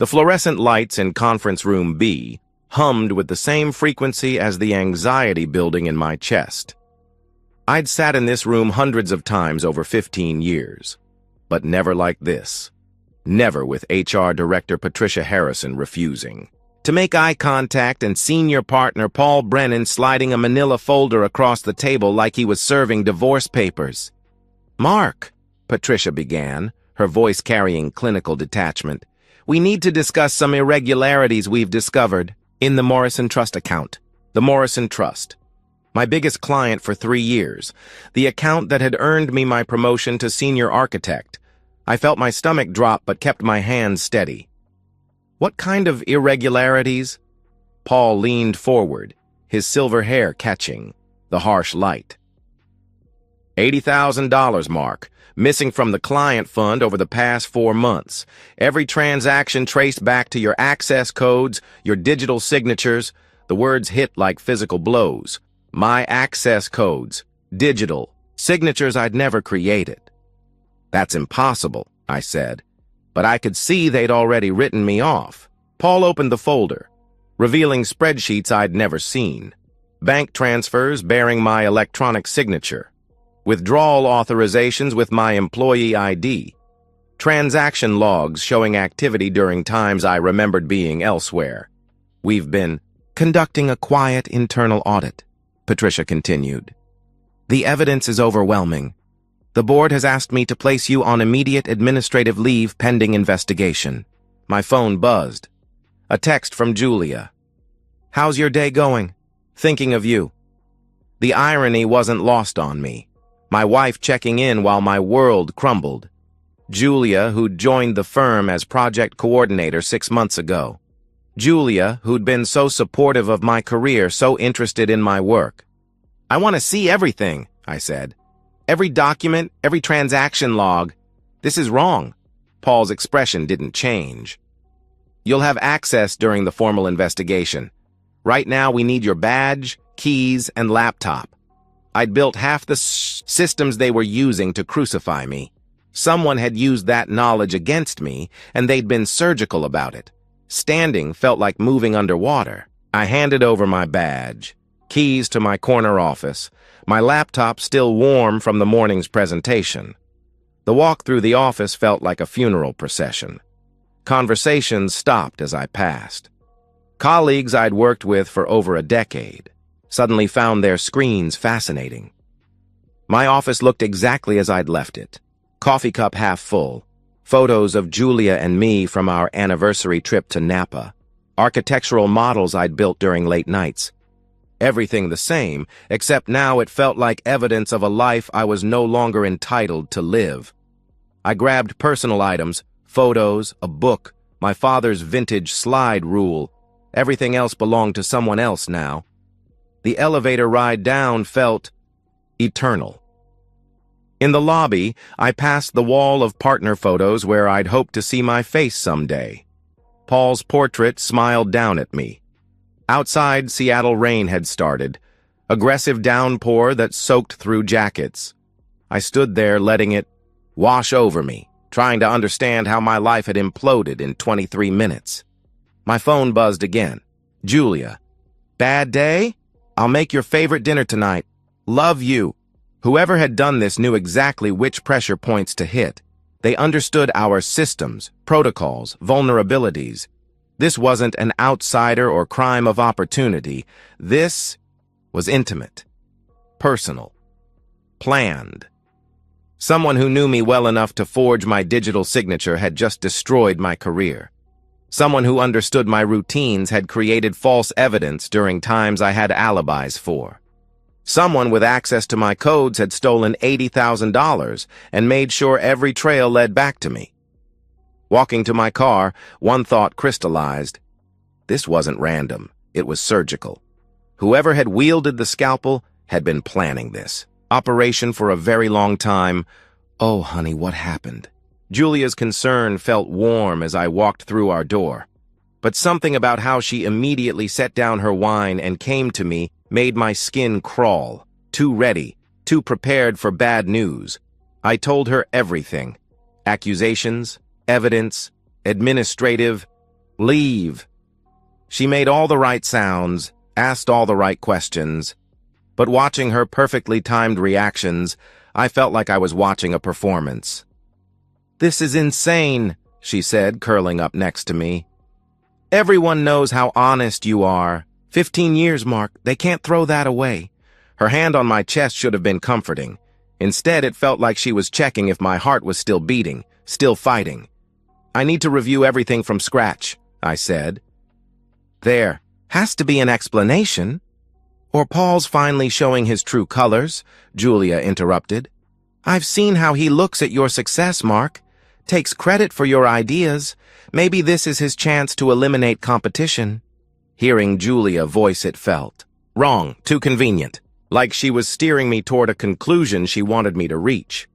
The fluorescent lights in conference room B hummed with the same frequency as the anxiety building in my chest. I'd sat in this room hundreds of times over 15 years, but never like this. Never with HR Director Patricia Harrison refusing to make eye contact and senior partner Paul Brennan sliding a manila folder across the table like he was serving divorce papers. "Mark," Patricia began, her voice carrying clinical detachment, "we need to discuss some irregularities we've discovered in the Morrison Trust account." The Morrison Trust. My biggest client for 3 years. The account that had earned me my promotion to senior architect. I felt my stomach drop but kept my hands steady. "What kind of irregularities?" Paul leaned forward, his silver hair catching the harsh light. $80,000, Mark, missing from the client fund over the past 4 months. Every transaction traced back to your access codes, your digital signatures. The words hit like physical blows. My access codes, digital, signatures I'd never created. "That's impossible," I said, but I could see they'd already written me off. Paul opened the folder, revealing spreadsheets I'd never seen. Bank transfers bearing my electronic signature. Withdrawal authorizations with my employee ID. Transaction logs showing activity during times I remembered being elsewhere. "We've been conducting a quiet internal audit," Patricia continued. "The evidence is overwhelming. The board has asked me to place you on immediate administrative leave pending investigation." My phone buzzed. A text from Julia. "How's your day going? Thinking of you." The irony wasn't lost on me. My wife checking in while my world crumbled. Julia, who'd joined the firm as project coordinator 6 months ago. Julia, who'd been so supportive of my career, so interested in my work. "I want to see everything," I said. "Every document, every transaction log. This is wrong." Paul's expression didn't change. "You'll have access during the formal investigation. Right now we need your badge, keys, and laptop." I'd built half the systems they were using to crucify me. Someone had used that knowledge against me, and they'd been surgical about it. Standing felt like moving underwater. I handed over my badge, keys to my corner office, my laptop still warm from the morning's presentation. The walk through the office felt like a funeral procession. Conversations stopped as I passed. Colleagues I'd worked with for over a decade suddenly found their screens fascinating. My office looked exactly as I'd left it. Coffee cup half full. Photos of Julia and me from our anniversary trip to Napa. Architectural models I'd built during late nights. Everything the same, except now it felt like evidence of a life I was no longer entitled to live. I grabbed personal items, photos, a book, my father's vintage slide rule. Everything else belonged to someone else now. The elevator ride down felt eternal. In the lobby, I passed the wall of partner photos where I'd hoped to see my face someday. Paul's portrait smiled down at me. Outside, Seattle rain had started, aggressive downpour that soaked through jackets. I stood there letting it wash over me, trying to understand how my life had imploded in 23 minutes. My phone buzzed again. "Julia. Bad day? I'll make your favorite dinner tonight. Love you." Whoever had done this knew exactly which pressure points to hit. They understood our systems, protocols, vulnerabilities. This wasn't an outsider or crime of opportunity. This was intimate, personal, planned. Someone who knew me well enough to forge my digital signature had just destroyed my career. Someone who understood my routines had created false evidence during times I had alibis for. Someone with access to my codes had stolen $80,000 and made sure every trail led back to me. Walking to my car, one thought crystallized. This wasn't random. It was surgical. Whoever had wielded the scalpel had been planning this operation for a very long time. "Oh, honey, what happened?" Julia's concern felt warm as I walked through our door. But something about how she immediately set down her wine and came to me made my skin crawl. Too ready, too prepared for bad news. I told her everything. Accusations, evidence, administrative, Leave. She made all the right sounds, asked all the right questions, but watching her perfectly timed reactions, I felt like I was watching a performance. "This is insane," she said, curling up next to me. "Everyone knows how honest you are. 15 years, Mark. They can't throw that away." Her hand on my chest should have been comforting. Instead, it felt like she was checking if my heart was still beating, still fighting. "I need to review everything from scratch," I said. "There has to be an explanation." "Or Paul's finally showing his true colors," Julia interrupted. "I've seen how he looks at your success, Mark. Takes credit for your ideas. Maybe this is his chance to eliminate competition." Hearing Julia voice it felt wrong, too convenient, like she was steering me toward a conclusion she wanted me to reach.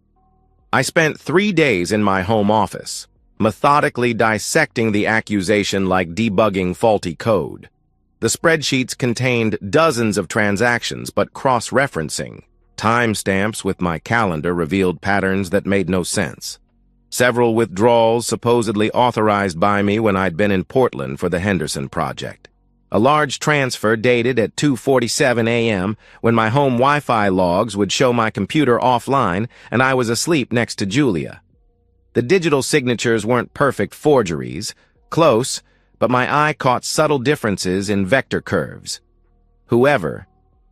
I spent 3 days in my home office, methodically dissecting the accusation like debugging faulty code. The spreadsheets contained dozens of transactions, but cross-referencing timestamps with my calendar revealed patterns that made no sense. Several withdrawals supposedly authorized by me when I'd been in Portland for the Henderson project. A large transfer dated at 2:47 a.m. when my home Wi-Fi logs would show my computer offline and I was asleep next to Julia. The digital signatures weren't perfect forgeries, close, but my eye caught subtle differences in vector curves. Whoever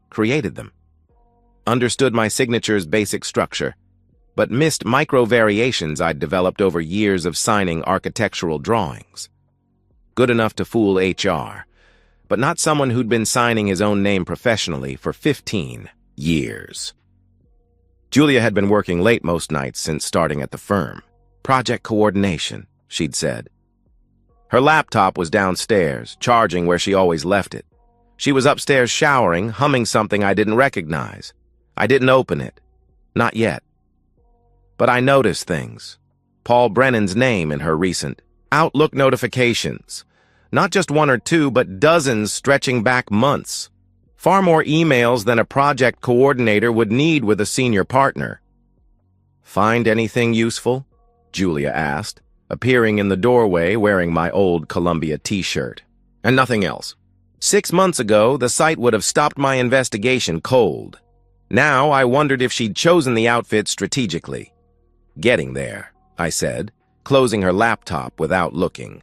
created them understood my signature's basic structure, but missed micro-variations I'd developed over years of signing architectural drawings. Good enough to fool HR, but not someone who'd been signing his own name professionally for 15 years. Julia had been working late most nights since starting at the firm. Project coordination, she'd said. Her laptop was downstairs, charging where she always left it. She was upstairs showering, humming something I didn't recognize. I didn't open it. Not yet. But I noticed things. Paul Brennan's name in her recent Outlook notifications. Not just 1 or 2, but dozens stretching back months. Far more emails than a project coordinator would need with a senior partner. "Find anything useful?" Julia asked, appearing in the doorway wearing my old Columbia t-shirt. "And nothing else. 6 months ago, the site would have stopped my investigation cold. Now I wondered if she'd chosen the outfit strategically." "Getting there," I said, closing her laptop without looking.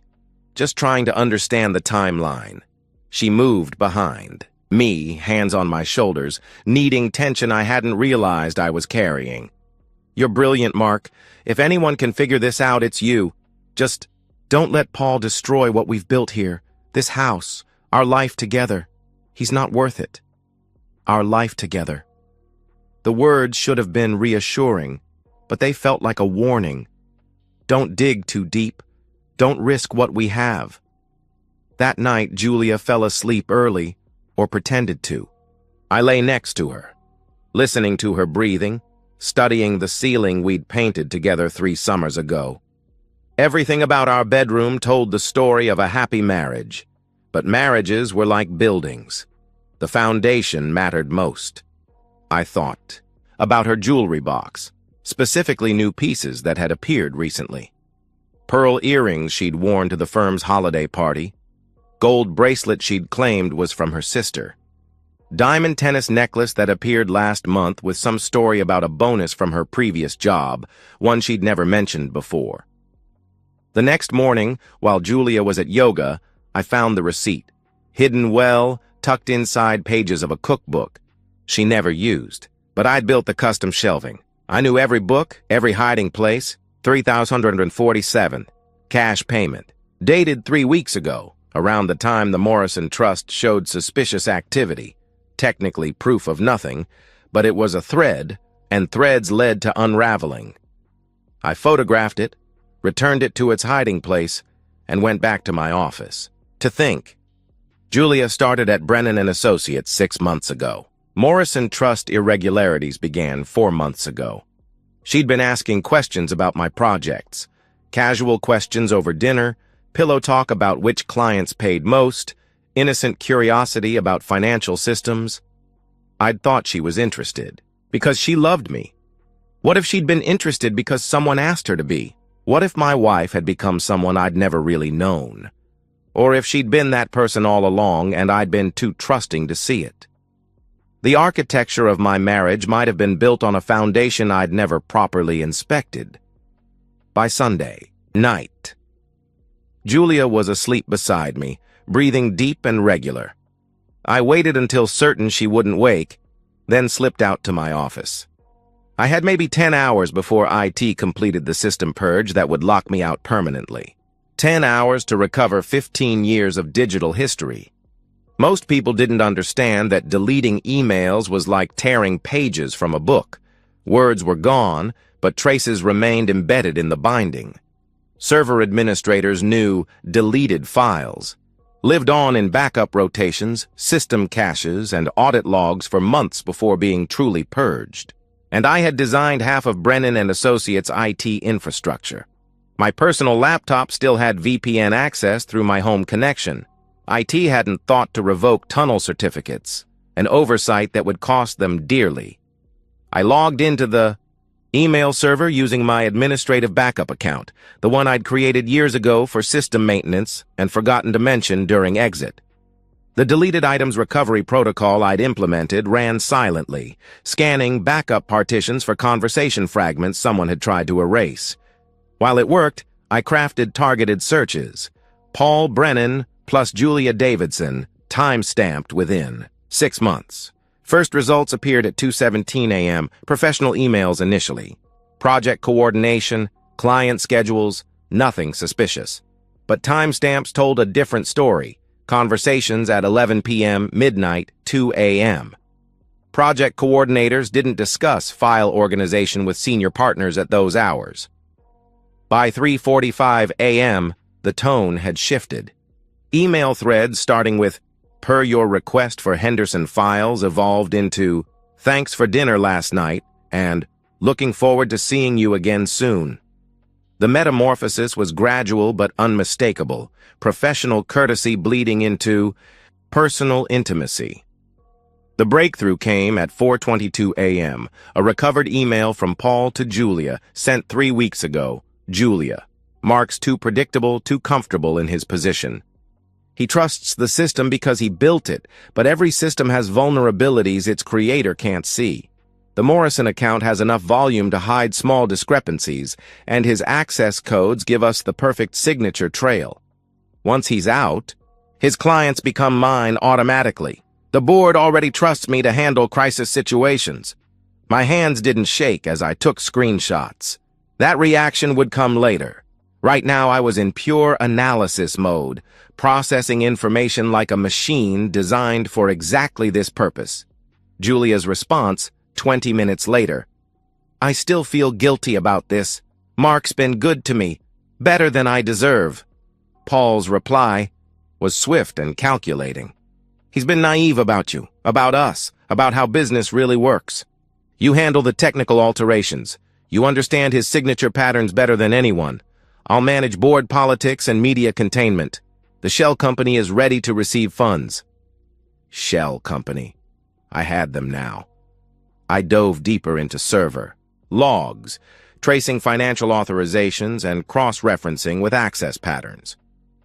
Just trying to understand the timeline. She moved behind, me, hands on my shoulders, kneading tension I hadn't realized I was carrying. "You're brilliant, Mark. If anyone can figure this out, it's you. Just don't let Paul destroy what we've built here. This house, our life together. He's not worth it. Our life together." The words should have been reassuring, but they felt like a warning. Don't dig too deep. Don't risk what we have. That night, Julia fell asleep early, or pretended to. I lay next to her, listening to her breathing, studying the ceiling we'd painted together 3 summers ago. Everything about our bedroom told the story of a happy marriage, but marriages were like buildings. The foundation mattered most. I thought about her jewelry box, specifically new pieces that had appeared recently. Pearl earrings she'd worn to the firm's holiday party, gold bracelet she'd claimed was from her sister, diamond tennis necklace that appeared last month with some story about a bonus from her previous job, one she'd never mentioned before. The next morning, while Julia was at yoga, I found the receipt, hidden well, tucked inside pages of a cookbook she never used, but I'd built the custom shelving. I knew every book, every hiding place. 3,147, cash payment, dated 3 weeks ago, around the time the Morrison Trust showed suspicious activity. Technically proof of nothing, but it was a thread, and threads led to unraveling. I photographed it, returned it to its hiding place, and went back to my office. To think. Julia started at Brennan & Associates 6 months ago. Morrison Trust irregularities began 4 months ago. She'd been asking questions about my projects, casual questions over dinner, pillow talk about which clients paid most, innocent curiosity about financial systems. I'd thought she was interested, because she loved me. What if she'd been interested because someone asked her to be? What if my wife had become someone I'd never really known? or if she'd been that person all along and I'd been too trusting to see it. The architecture of my marriage might have been built on a foundation I'd never properly inspected. By Sunday night, Julia was asleep beside me, breathing deep and regular. I waited until certain she wouldn't wake, then slipped out to my office. I had maybe 10 hours before IT completed the system purge that would lock me out permanently. 10 hours to recover 15 years of digital history. Most people didn't understand that deleting emails was like tearing pages from a book. Words were gone, but traces remained embedded in the binding. Server administrators knew deleted files lived on in backup rotations, system caches, and audit logs for months before being truly purged. And I had designed half of Brennan and Associates' IT infrastructure. My personal laptop still had VPN access through my home connection. IT hadn't thought to revoke tunnel certificates, an oversight that would cost them dearly. I logged into the email server using my administrative backup account, the one I'd created years ago for system maintenance and forgotten to mention during exit. The deleted items recovery protocol I'd implemented ran silently, scanning backup partitions for conversation fragments someone had tried to erase. While it worked, I crafted targeted searches. Paul Brennan plus Julia Davidson, time-stamped within 6 months. First results appeared at 2:17 a.m., professional emails initially. Project coordination, client schedules, nothing suspicious. But timestamps told a different story. Conversations at 11 p.m., midnight, 2 a.m. Project coordinators didn't discuss file organization with senior partners at those hours. By 3:45 a.m., the tone had shifted. Email threads starting with "Per your request for Henderson files" evolved into "Thanks for dinner last night" and "Looking forward to seeing you again soon." The metamorphosis was gradual but unmistakable, professional courtesy bleeding into personal intimacy. The breakthrough came at 4:22 a.m., a recovered email from Paul to Julia, sent 3 weeks ago. Julia. Mark's too predictable, too comfortable in his position. He trusts the system because he built it, but every system has vulnerabilities its creator can't see. The Morrison account has enough volume to hide small discrepancies, and his access codes give us the perfect signature trail. Once he's out, his clients become mine automatically. The board already trusts me to handle crisis situations. My hands didn't shake as I took screenshots. That reaction would come later. Right now I was in pure analysis mode, processing information like a machine designed for exactly this purpose. Julia's response, 20 minutes later. "I still feel guilty about this. Mark's been good to me, better than I deserve." Paul's reply was swift and calculating. "He's been naive about you, about us, about how business really works. You handle the technical alterations. You understand his signature patterns better than anyone. I'll manage board politics and media containment. The shell company is ready to receive funds." Shell company. I had them now. I dove deeper into server, logs, tracing financial authorizations and cross-referencing with access patterns.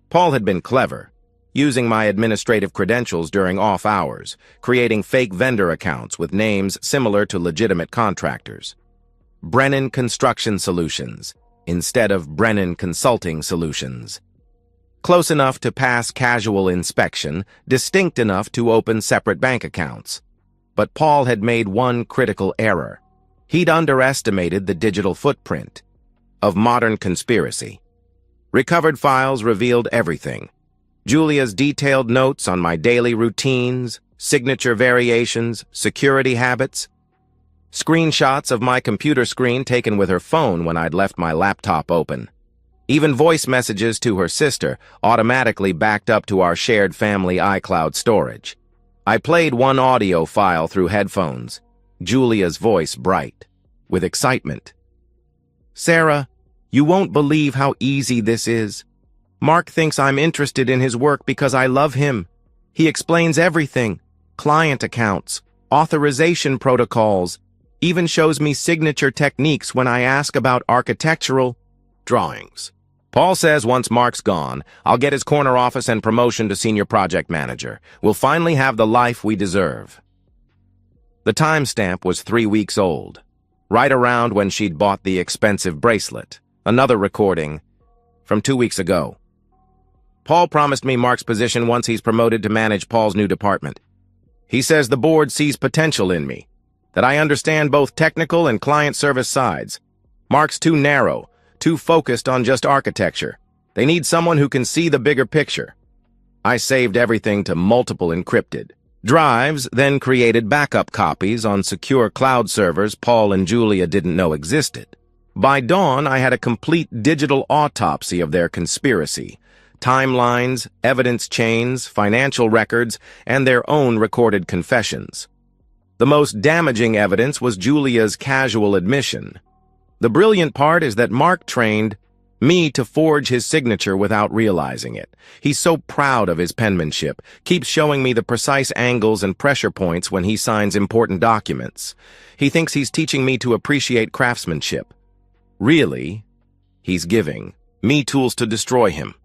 Paul had been clever, using my administrative credentials during off hours, creating fake vendor accounts with names similar to legitimate contractors. Brennan Construction Solutions, instead of Brennan Consulting Solutions. Close enough to pass casual inspection, distinct enough to open separate bank accounts. But Paul had made one critical error. He'd underestimated the digital footprint of modern conspiracy. Recovered files revealed everything. Julia's detailed notes on my daily routines, signature variations, security habits. Screenshots of my computer screen taken with her phone when I'd left my laptop open. Even voice messages to her sister automatically backed up to our shared family iCloud storage. I played one audio file through headphones, Julia's voice bright, with excitement. "Sarah, you won't believe how easy this is. Mark thinks I'm interested in his work because I love him. He explains everything, client accounts, authorization protocols, even shows me signature techniques when I ask about architectural drawings. Paul says once Mark's gone, I'll get his corner office and promotion to senior project manager. We'll finally have the life we deserve. The timestamp was 3 weeks old, right around when she'd bought the expensive bracelet. Another recording from 2 weeks ago. Paul promised me Mark's position once he's promoted to manage Paul's new department. He says the board sees potential in me, that I understand both technical and client service sides. Mark's too narrow, too focused on just architecture. They need someone who can see the bigger picture. I saved everything to multiple encrypted drives, then created backup copies on secure cloud servers Paul and Julia didn't know existed. By dawn, I had a complete digital autopsy of their conspiracy. Timelines, evidence chains, financial records, and their own recorded confessions. The most damaging evidence was Julia's casual admission. The brilliant part is that Mark trained me to forge his signature without realizing it. He's so proud of his penmanship, keeps showing me the precise angles and pressure points when he signs important documents. He thinks he's teaching me to appreciate craftsmanship. Really, he's giving me tools to destroy him.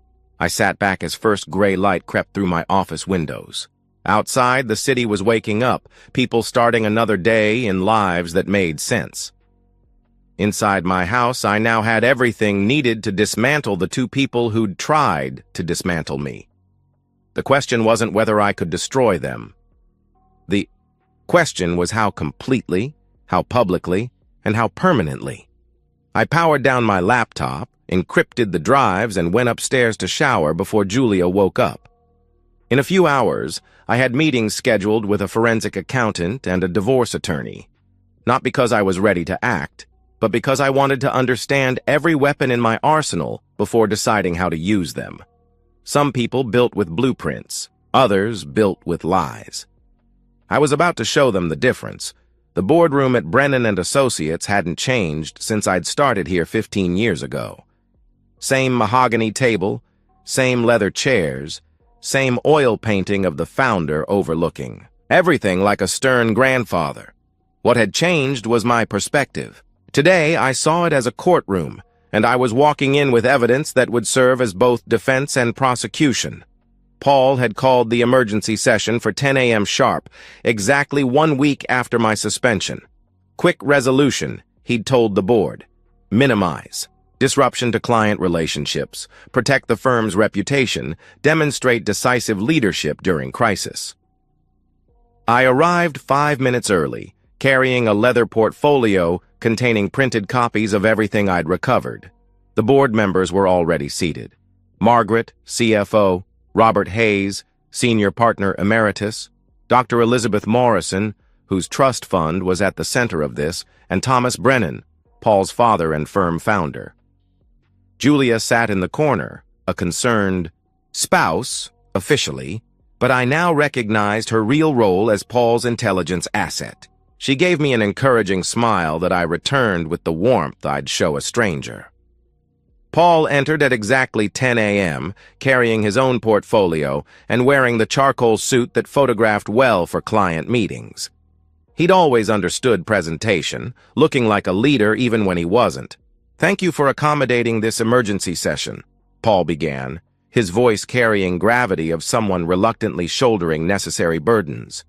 I sat back as first gray light crept through my office windows. Outside, the city was waking up, people starting another day in lives that made sense. Inside my house, I now had everything needed to dismantle the two people who'd tried to dismantle me. The question wasn't whether I could destroy them. The question was how completely, how publicly, and how permanently. I powered down my laptop, encrypted the drives, and went upstairs to shower before Julia woke up. In a few hours, I had meetings scheduled with a forensic accountant and a divorce attorney. Not because I was ready to act, but because I wanted to understand every weapon in my arsenal before deciding how to use them. Some people built with blueprints, others built with lies. I was about to show them the difference. The boardroom at Brennan & Associates hadn't changed since I'd started here 15 years ago. Same mahogany table, same leather chairs, same oil painting of the founder overlooking. Everything like a stern grandfather. What had changed was my perspective. Today, I saw it as a courtroom, and I was walking in with evidence that would serve as both defense and prosecution. Paul had called the emergency session for 10 a.m. sharp, exactly 1 week after my suspension. Quick resolution, he'd told the board. Minimize. Disruption to client relationships. Protect the firm's reputation. Demonstrate decisive leadership during crisis. I arrived 5 minutes early, carrying a leather portfolio containing printed copies of everything I'd recovered. The board members were already seated. Margaret, CFO, Robert Hayes, Senior Partner Emeritus, Dr. Elizabeth Morrison, whose trust fund was at the center of this, and Thomas Brennan, Paul's father and firm founder. Julia sat in the corner, a concerned spouse, officially, but I now recognized her real role as Paul's intelligence asset. She gave me an encouraging smile that I returned with the warmth I'd show a stranger. Paul entered at exactly 10 a.m., carrying his own portfolio and wearing the charcoal suit that photographed well for client meetings. He'd always understood presentation, looking like a leader even when he wasn't. "Thank you for accommodating this emergency session," Paul began, his voice carrying gravity of someone reluctantly shouldering necessary burdens.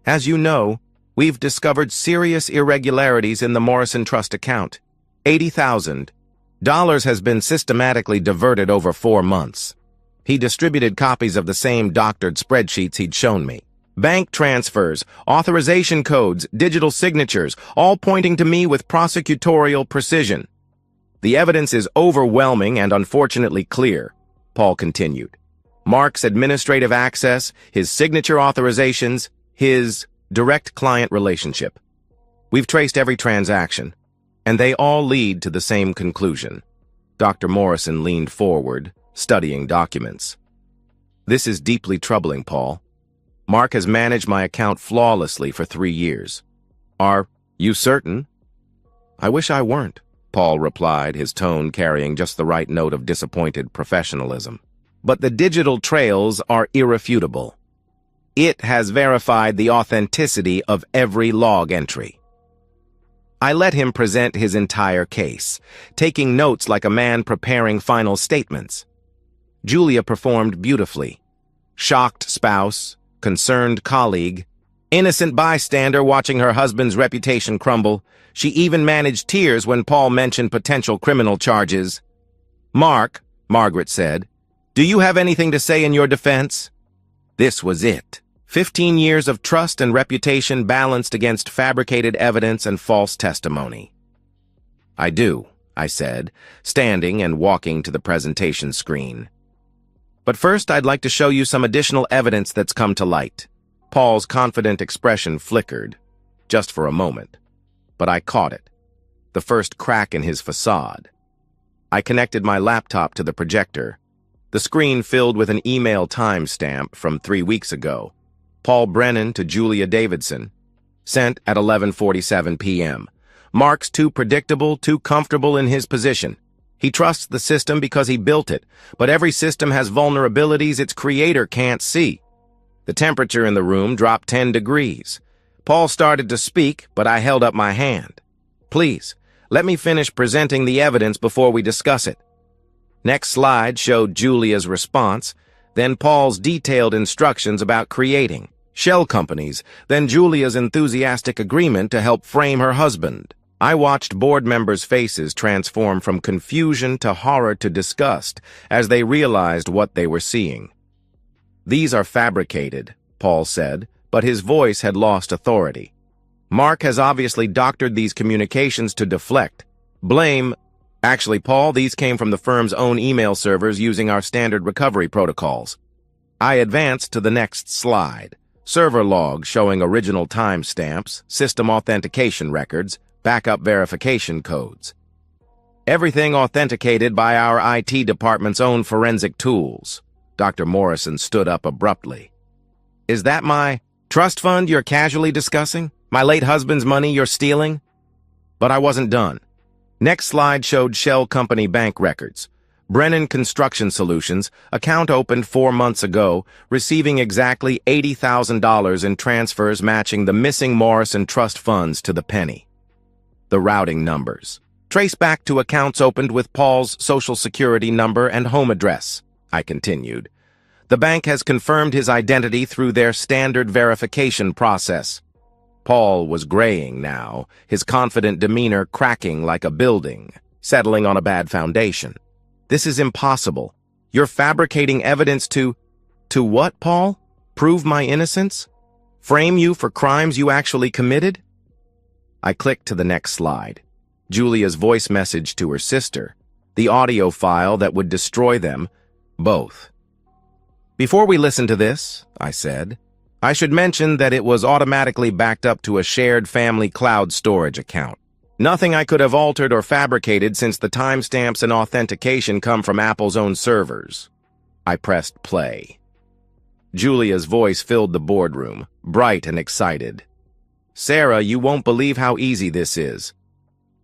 "As you know, we've discovered serious irregularities in the Morrison Trust account. $80,000 has been systematically diverted over 4 months. He distributed copies of the same doctored spreadsheets he'd shown me. Bank transfers, authorization codes, digital signatures, all pointing to me with prosecutorial precision. The evidence is overwhelming and unfortunately clear," Paul continued. "Mark's administrative access, his signature authorizations, his direct client relationship. We've traced every transaction, and they all lead to the same conclusion." Dr. Morrison leaned forward, studying documents. "This is deeply troubling, Paul. Mark has managed my account flawlessly for 3 years. Are you certain?" "I wish I weren't," Paul replied, his tone carrying just the right note of disappointed professionalism. "But the digital trails are irrefutable. It has verified the authenticity of every log entry." I let him present his entire case, taking notes like a man preparing final statements. Julia performed beautifully. Shocked spouse, concerned colleague, innocent bystander watching her husband's reputation crumble. She even managed tears when Paul mentioned potential criminal charges. "Mark," Margaret said, "do you have anything to say in your defense?" This was it. 15 years of trust and reputation balanced against fabricated evidence and false testimony. "I do," I said, standing and walking to the presentation screen. "But first, I'd like to show you some additional evidence that's come to light." Paul's confident expression flickered, just for a moment. But I caught it. The first crack in his facade. I connected my laptop to the projector. The screen filled with an email timestamp from 3 weeks ago. Paul Brennan to Julia Davidson. Sent at 11:47 p.m. Mark's too predictable, too comfortable in his position. He trusts the system because he built it, but every system has vulnerabilities its creator can't see. The temperature in the room dropped 10 degrees. Paul started to speak, but I held up my hand. "Please, let me finish presenting the evidence before we discuss it." Next slide showed Julia's response, then Paul's detailed instructions about creating shell companies, then Julia's enthusiastic agreement to help frame her husband. I watched board members' faces transform from confusion to horror to disgust as they realized what they were seeing. "These are fabricated," Paul said, but his voice had lost authority. "Mark has obviously doctored these communications to deflect. Blame. Actually, Paul, these came from the firm's own email servers using our standard recovery protocols." I advanced to the next slide. Server logs showing original timestamps, system authentication records, backup verification codes. Everything authenticated by our IT department's own forensic tools. Dr. Morrison stood up abruptly. "Is that my trust fund you're casually discussing? My late husband's money you're stealing?" But I wasn't done. Next slide showed shell company bank records. Brennan Construction Solutions, account opened 4 months ago, receiving exactly $80,000 in transfers matching the missing Morrison trust funds to the penny. The routing numbers. Trace back to accounts opened with Paul's social security number and home address, I continued. The bank has confirmed his identity through their standard verification process. Paul was graying now, his confident demeanor cracking like a building, settling on a bad foundation. "This is impossible. You're fabricating evidence to what, Paul? Prove my innocence? Frame you for crimes you actually committed?" I clicked to the next slide. Julia's voice message to her sister, the audio file that would destroy them both. "Before we listen to this," I said, "I should mention that it was automatically backed up to a shared family cloud storage account. Nothing I could have altered or fabricated since the timestamps and authentication come from Apple's own servers." I pressed play. Julia's voice filled the boardroom, bright and excited. "Sarah, you won't believe how easy this is.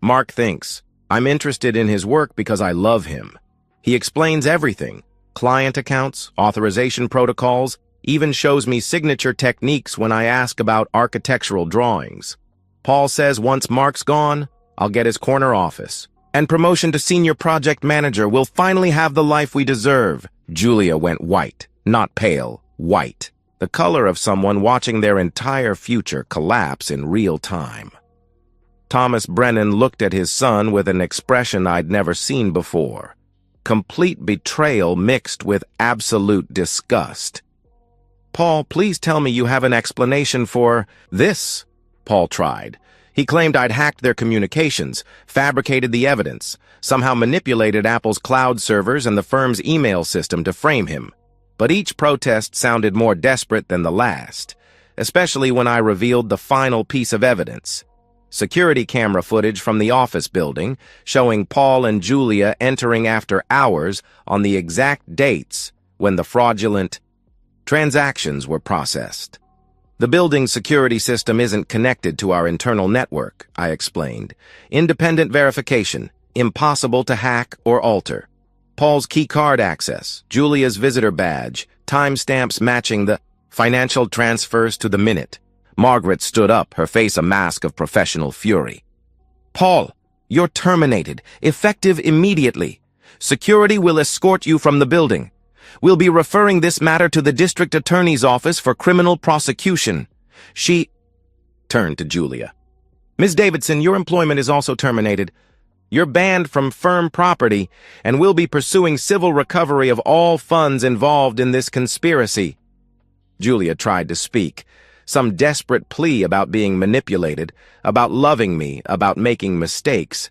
Mark thinks I'm interested in his work because I love him. He explains everything, client accounts, authorization protocols, even shows me signature techniques when I ask about architectural drawings. Paul says once Mark's gone, I'll get his corner office. And promotion to senior project manager. We'll finally have the life we deserve." Julia went white, not pale, white. The color of someone watching their entire future collapse in real time. Thomas Brennan looked at his son with an expression I'd never seen before. Complete betrayal mixed with absolute disgust. "Paul, please tell me you have an explanation for this," Paul tried. He claimed I'd hacked their communications, fabricated the evidence, somehow manipulated Apple's cloud servers and the firm's email system to frame him. But each protest sounded more desperate than the last, especially when I revealed the final piece of evidence. Security camera footage from the office building showing Paul and Julia entering after hours on the exact dates when the fraudulent transactions were processed. "The building's security system isn't connected to our internal network," I explained. "Independent verification, impossible to hack or alter. Paul's key card access, Julia's visitor badge, timestamps matching the financial transfers to the minute." Margaret stood up, her face a mask of professional fury. Paul, you're terminated, effective immediately. Security will escort you from the building. We'll be referring this matter to the district attorney's office for criminal prosecution. She turned to Julia. Ms. Davidson, your employment is also terminated. You're banned from firm property, and we'll be pursuing civil recovery of all funds involved in this conspiracy. Julia tried to speak, some desperate plea about being manipulated, about loving me, about making mistakes,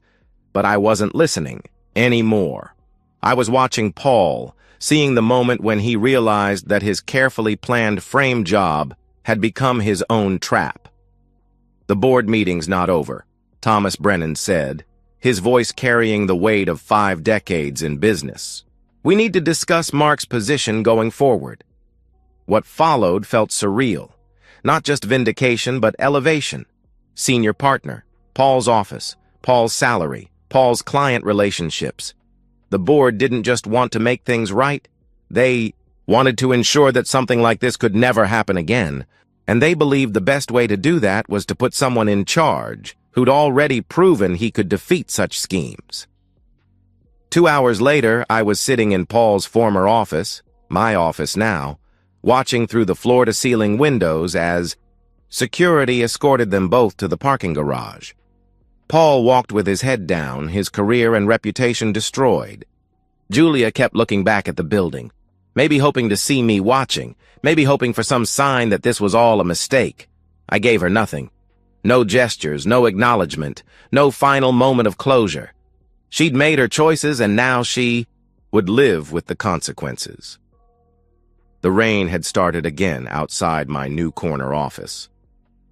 but I wasn't listening anymore. I was watching Paul, seeing the moment when he realized that his carefully planned frame job had become his own trap. The board meeting's not over, Thomas Brennan said, his voice carrying the weight of 5 decades in business. We need to discuss Mark's position going forward. What followed felt surreal. Not just vindication, but elevation. Senior partner, Paul's office, Paul's salary, Paul's client relationships. The board didn't just want to make things right. They wanted to ensure that something like this could never happen again. And they believed the best way to do that was to put someone in charge who'd already proven he could defeat such schemes. 2 hours later, I was sitting in Paul's former office, my office now, watching through the floor-to-ceiling windows as security escorted them both to the parking garage. Paul walked with his head down, his career and reputation destroyed. Julia kept looking back at the building, maybe hoping to see me watching, maybe hoping for some sign that this was all a mistake. I gave her nothing. No gestures, no acknowledgement, no final moment of closure. She'd made her choices, and now she would live with the consequences. The rain had started again outside my new corner office,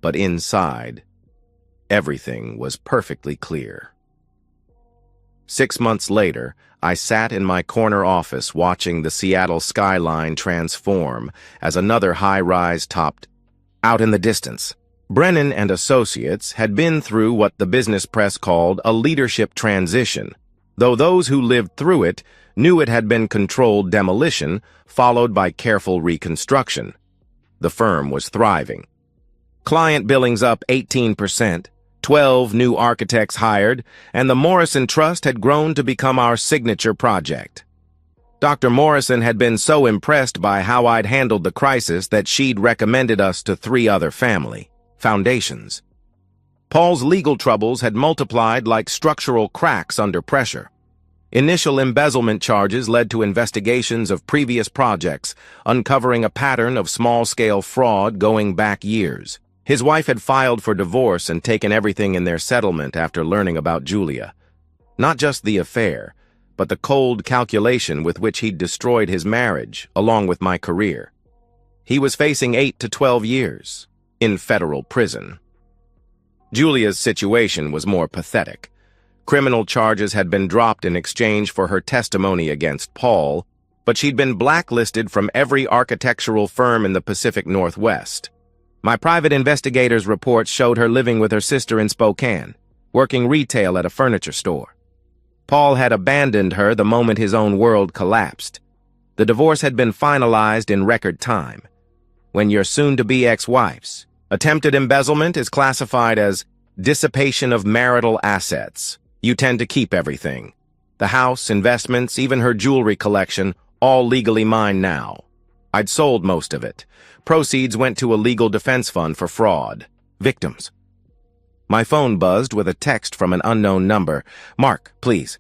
but inside, everything was perfectly clear. 6 months later, I sat in my corner office watching the Seattle skyline transform as another high-rise topped out in the distance. Brennan and Associates had been through what the business press called a leadership transition, though those who lived through it knew it had been controlled demolition followed by careful reconstruction. The firm was thriving. Client billings up 18%, 12 new architects hired, and the Morrison Trust had grown to become our signature project. Dr. Morrison had been so impressed by how I'd handled the crisis that she'd recommended us to 3 other family foundations. Paul's legal troubles had multiplied like structural cracks under pressure. Initial embezzlement charges led to investigations of previous projects, uncovering a pattern of small-scale fraud going back years. His wife had filed for divorce and taken everything in their settlement after learning about Julia. Not just the affair, but the cold calculation with which he'd destroyed his marriage, along with my career. He was facing 8 to 12 years in federal prison. Julia's situation was more pathetic. Criminal charges had been dropped in exchange for her testimony against Paul, but she'd been blacklisted from every architectural firm in the Pacific Northwest. My private investigators' reports showed her living with her sister in Spokane, working retail at a furniture store. Paul had abandoned her the moment his own world collapsed. The divorce had been finalized in record time. When your soon-to-be ex-wife's attempted embezzlement is classified as dissipation of marital assets, you tend to keep everything. The house, investments, even her jewelry collection, all legally mine now. I'd sold most of it. Proceeds went to a legal defense fund for fraud victims. My phone buzzed with a text from an unknown number. Mark, please.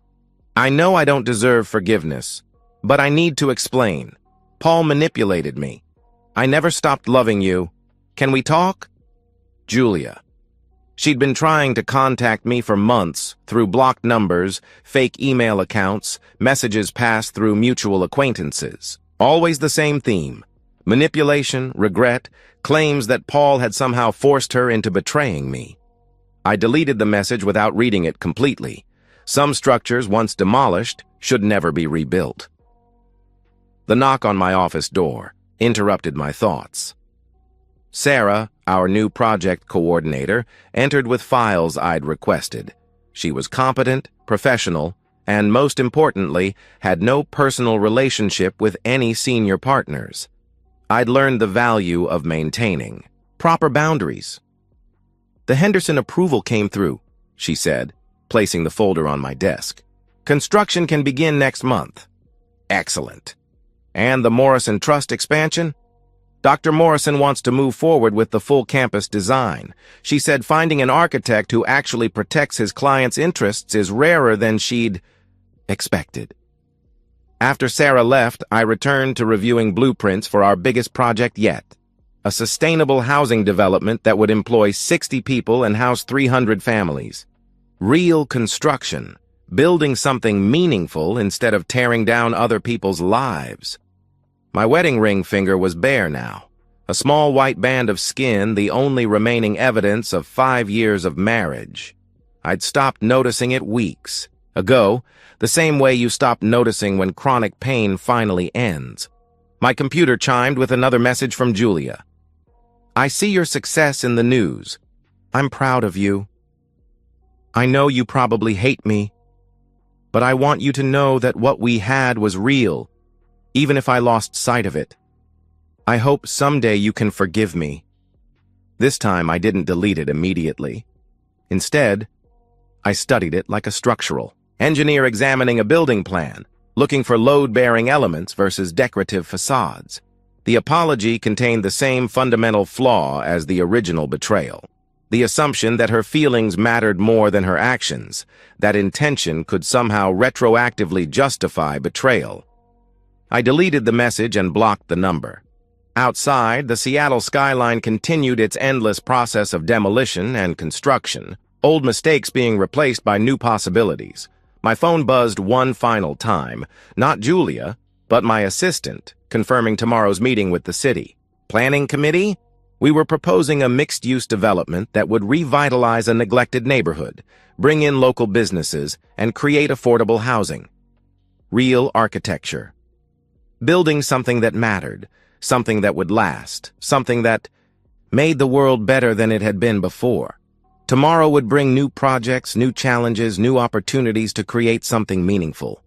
I know I don't deserve forgiveness, but I need to explain. Paul manipulated me. I never stopped loving you. Can we talk? Julia. She'd been trying to contact me for months through blocked numbers, fake email accounts, messages passed through mutual acquaintances. Always the same theme. Manipulation, regret, claims that Paul had somehow forced her into betraying me. I deleted the message without reading it completely. Some structures, once demolished, should never be rebuilt. The knock on my office door interrupted my thoughts. Sarah, our new project coordinator, entered with files I'd requested. She was competent, professional, and most importantly, had no personal relationship with any senior partners. I'd learned the value of maintaining proper boundaries. The Henderson approval came through, she said, placing the folder on my desk. Construction can begin next month. Excellent. And the Morrison Trust expansion? Dr. Morrison wants to move forward with the full campus design. She said finding an architect who actually protects his client's interests is rarer than she'd expected. After Sarah left, I returned to reviewing blueprints for our biggest project yet, a sustainable housing development that would employ 60 people and house 300 families. Real construction, building something meaningful instead of tearing down other people's lives. My wedding ring finger was bare now, a small white band of skin, the only remaining evidence of 5 years of marriage. I'd stopped noticing it weeks ago, the same way you stop noticing when chronic pain finally ends. My computer chimed with another message from Julia. I see your success in the news. I'm proud of you. I know you probably hate me, but I want you to know that what we had was real, even if I lost sight of it. I hope someday you can forgive me. This time I didn't delete it immediately. Instead, I studied it like a structural engineer examining a building plan, looking for load-bearing elements versus decorative facades. The apology contained the same fundamental flaw as the original betrayal. The assumption that her feelings mattered more than her actions, that intention could somehow retroactively justify betrayal. I deleted the message and blocked the number. Outside, the Seattle skyline continued its endless process of demolition and construction, old mistakes being replaced by new possibilities. My phone buzzed one final time, not Julia, but my assistant, confirming tomorrow's meeting with the city. Planning committee? We were proposing a mixed-use development that would revitalize a neglected neighborhood, bring in local businesses, and create affordable housing. Real architecture. Building something that mattered, something that would last, something that made the world better than it had been before. Tomorrow would bring new projects, new challenges, new opportunities to create something meaningful.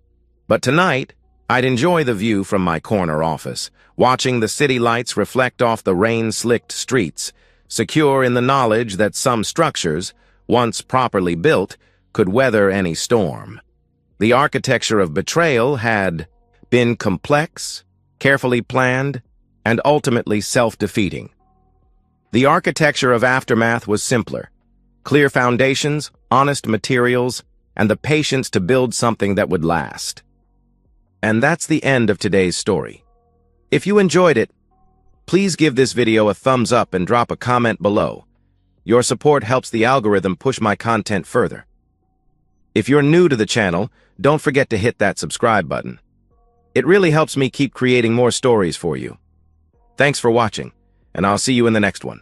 But tonight, I'd enjoy the view from my corner office, watching the city lights reflect off the rain-slicked streets, secure in the knowledge that some structures, once properly built, could weather any storm. The architecture of betrayal had been complex, carefully planned, and ultimately self-defeating. The architecture of aftermath was simpler. Clear foundations, honest materials, and the patience to build something that would last. And that's the end of today's story. If you enjoyed it, please give this video a thumbs up and drop a comment below. Your support helps the algorithm push my content further. If you're new to the channel, don't forget to hit that subscribe button. It really helps me keep creating more stories for you. Thanks for watching, and I'll see you in the next one.